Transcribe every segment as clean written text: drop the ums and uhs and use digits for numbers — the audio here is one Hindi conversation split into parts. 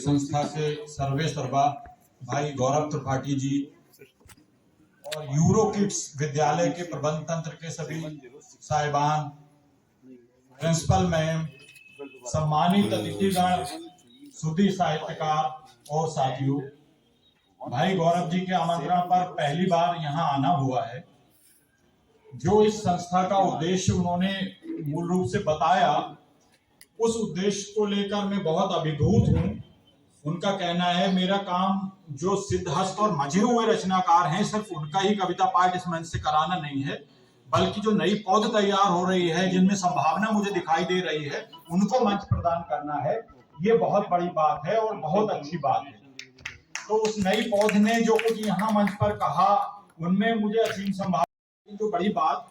संस्था से सर्वे सर्वा भाई गौरव त्रिपाठी जी और यूरो किड्स विद्यालय के प्रबंध तंत्र के सभी साहिबान, प्रिंसिपल मैम, सम्मानित अतिथिगण, सुधी साहित्यकार और साथियों, भाई गौरव जी के आमंत्रण पर पहली बार यहाँ आना हुआ है। जो इस संस्था का उद्देश्य उन्होंने मूल रूप से बताया, उस उद्देश्य को लेकर मैं बहुत अभिभूत हूँ। उनका कहना है मेरा काम जो सिद्धहस्त और मजे हुए रचनाकार हैं सिर्फ उनका ही कविता पाठ इस मंच से कराना नहीं है, बल्कि जो नई पौध तैयार हो रही है, जिनमें संभावना मुझे दिखाई दे रही है, उनको मंच प्रदान करना है। ये बहुत बड़ी बात है और बहुत अच्छी बात है। तो उस नई पौध ने जो कुछ यहाँ मंच पर कहा, उनमें मुझे असीम संभावना। जो बड़ी बात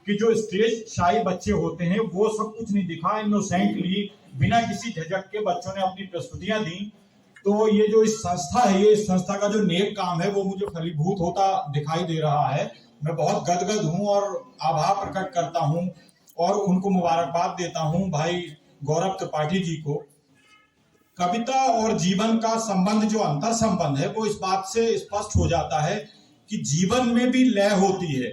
कि जो स्टेज शाही बच्चे होते हैं वो सब कुछ नहीं दिखा, इनोसेंटली बिना किसी झिझक के बच्चों ने अपनी प्रस्तुतियां दी। तो ये जो इस संस्था है, ये इस संस्था का जो नेक काम है वो मुझे फलीभूत होता दिखाई दे रहा है। मैं बहुत गदगद हूं और आभार प्रकट करता हूं और उनको मुबारकबाद देता हूं भाई गौरव त्रिपाठी जी को। कविता और जीवन का संबंध, जो अंतर संबंध है, वो इस बात से स्पष्ट हो जाता है कि जीवन में भी लय होती है,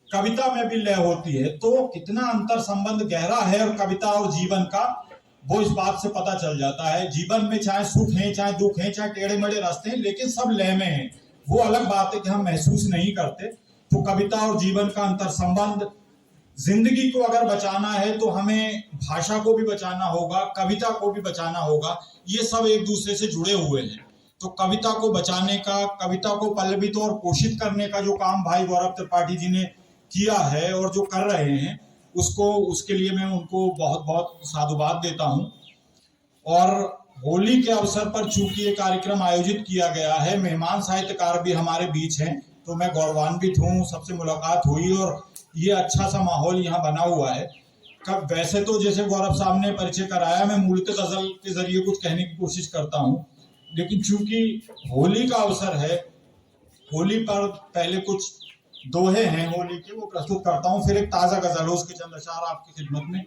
कविता में भी लय होती है। तो कितना अंतर संबंध गहरा है और कविता और जीवन का, वो इस बात से पता चल जाता है। जीवन में चाहे सुख है, चाहे दुख है, चाहे टेढ़े मेढ़े रास्ते हैं, लेकिन सब लय में है। वो अलग बात है कि हम महसूस नहीं करते। तो कविता और जीवन का अंतर संबंध, जिंदगी को अगर बचाना है तो हमें भाषा को भी बचाना होगा, कविता को भी बचाना होगा। ये सब एक दूसरे से जुड़े हुए हैं। तो कविता को बचाने का, कविता को पल्लवित और पोषित करने का जो काम भाई गौरव त्रिपाठी जी ने किया है और जो कर रहे हैं, उसके लिए मैं उनको बहुत बहुत साधुवाद देता हूं। और होली के अवसर पर चूंकि ये कार्यक्रम आयोजित किया गया है, मेहमान साहित्यकार भी हमारे बीच हैं, तो मैं गौरवान्वित हूँ। सबसे मुलाकात हुई और ये अच्छा सा माहौल यहाँ बना हुआ है। वैसे तो जैसे गौरव साहब ने परिचय कराया, मैं मूलतः गजल के जरिए कुछ कहने की कोशिश करता हूँ, लेकिन चूंकि होली का अवसर है, होली पर पहले कुछ दोहे हैं होली के, वो प्रस्तुत करता हूँ। फिर एक ताजा गजल है, उसके चंद अशार आपकी खिदमत में।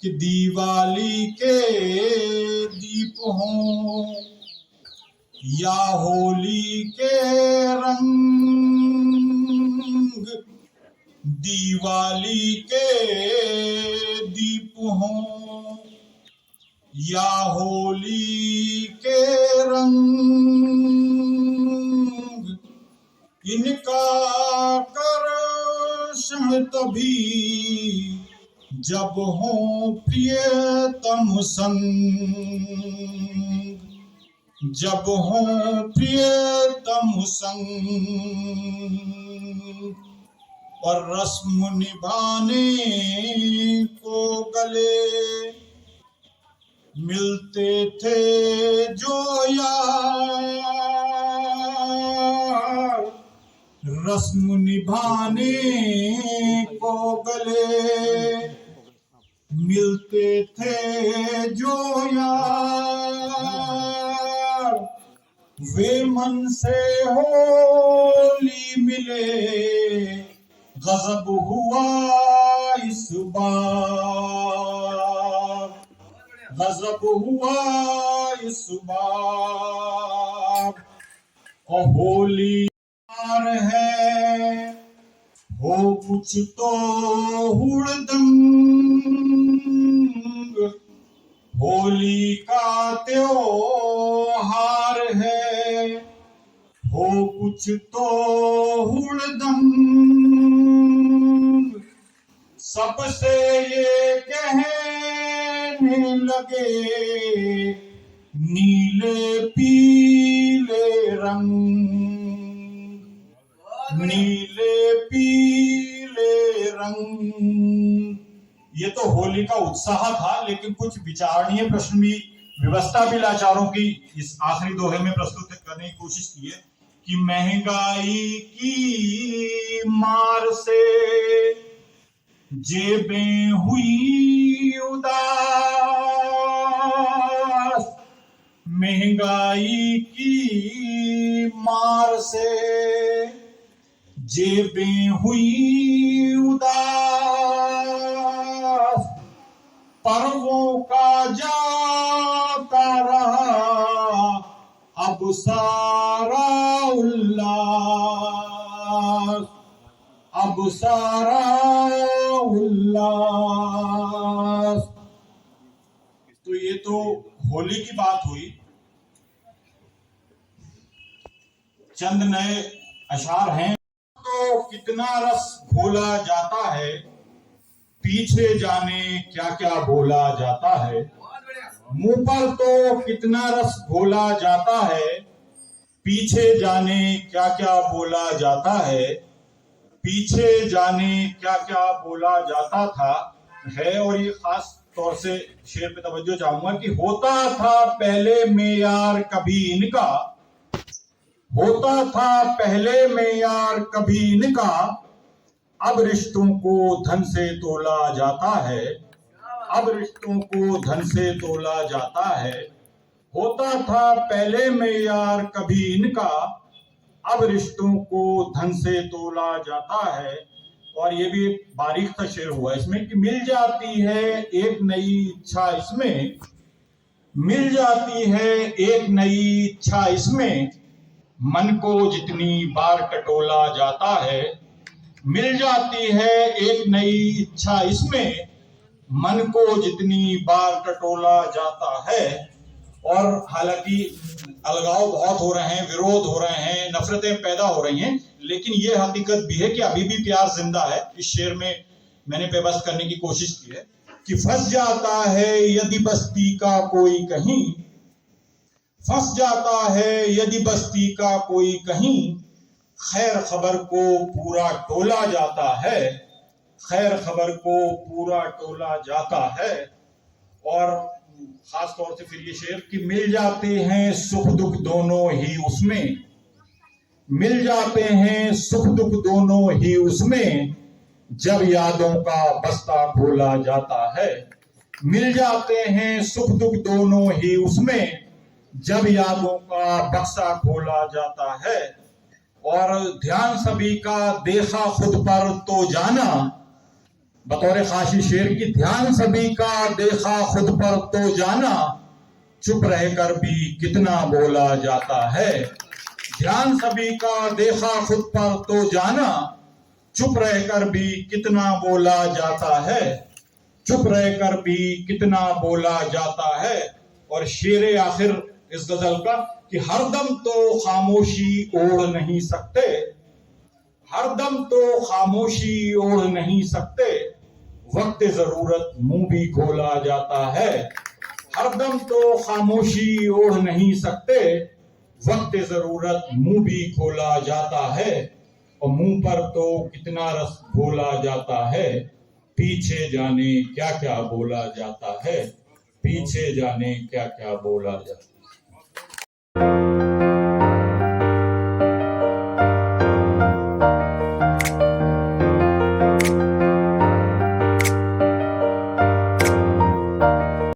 कि दिवाली के दीप हों या होली के रंग, दिवाली के दीप हों या होली के रंग, इनका कर्षण तभी जब हो प्रियतम संग, जब हो प्रियतम संग। और रस्म निभाने को गले मिलते थे जो यार, रस्म निभाने को गले मिलते थे जो यार, वे मन से होली मिले, गजब हुआ इस बार, गजब हुआ इस बार। और होली है हो कुछ तो हुड़दंग, होली का त्योहार है हो कुछ तो हुड़दंग। सबसे ये कहने लगे नीले पीले रंग, नीले पीले रंग। ये तो होली का उत्साह था, लेकिन कुछ विचारणीय प्रश्न भी, व्यवस्था भी लाचारों की इस आखिरी दोहे में प्रस्तुत करने की कोशिश की है। कि महंगाई की मार से जेबें हुई उदास, महंगाई की मार से जेबें हुई उदास, पर्वों का जाता रहा सारा उल्लास, अब सारा उल्लास। तो ये तो होली की बात हुई। चंद नए अशार हैं। तो कितना रस घोला जाता है, पीछे जाने क्या क्या बोला जाता है। मुंह पर तो कितना रस घोला जाता है, पीछे जाने क्या क्या बोला जाता है। पीछे जाने क्या क्या बोला जाता था है। और ये खास तौर से शेर पे तवज्जो चाहूंगा कि होता था पहले मेयार कभी इनका, होता था पहले मेयार कभी इनका, अब रिश्तों को धन से तोला जाता है। अब रिश्तों को धन से तोला जाता है। होता था पहले मेयार कभी इनका, अब रिश्तों को धन से तोला जाता है। और ये भी बारीक सा शेर हुआ इसमें कि मिल जाती है एक नई इच्छा इसमें, मिल जाती है एक नई इच्छा इसमें, मन को जितनी बार टटोला जाता है। मिल जाती है एक नई इच्छा इसमें, मन को जितनी बार टटोला जाता है। और हालांकि अलगाव बहुत हो रहे हैं, विरोध हो रहे हैं, नफरतें पैदा हो रही हैं, लेकिन ये हकीकत भी है कि अभी भी प्यार जिंदा है। इस शेर में मैंने पेबस करने की कोशिश की है कि फंस जाता है यदि बस्ती का कोई कहीं, फंस जाता है यदि बस्ती का कोई कहीं, खैर खबर को पूरा टोला जाता है। खैर खबर को पूरा टोला जाता है। और खास तौर से फिर ये शेर कि मिल जाते हैं सुख दुख दोनों ही उसमें, मिल जाते हैं सुख दुख दोनों ही उसमें, जब यादों का बस्ता खोला जाता है। मिल जाते हैं सुख दुख दोनों ही उसमें, जब यादों का बक्सा खोला जाता है। और ध्यान सभी का देखा खुद पर तो जाना, बतौर खासी शेर की ध्यान सभी का देखा खुद पर तो जाना, चुप रहकर भी कितना बोला जाता है। ध्यान सभी का देखा खुद पर तो जाना, चुप रहकर भी कितना बोला जाता है। चुप रहकर भी कितना बोला जाता है। और शेर आखिर इस गजल का कि हरदम तो खामोशी ओढ़ नहीं सकते, हरदम तो खामोशी ओढ़ नहीं सकते, वक्त जरूरत मुंह भी खोला जाता है। हरदम तो खामोशी ओढ़ नहीं सकते, वक्त जरूरत मुंह भी खोला जाता है। और मुंह पर तो कितना रस घोला जाता है, पीछे जाने क्या क्या बोला जाता है। पीछे जाने क्या क्या बोला जाता है।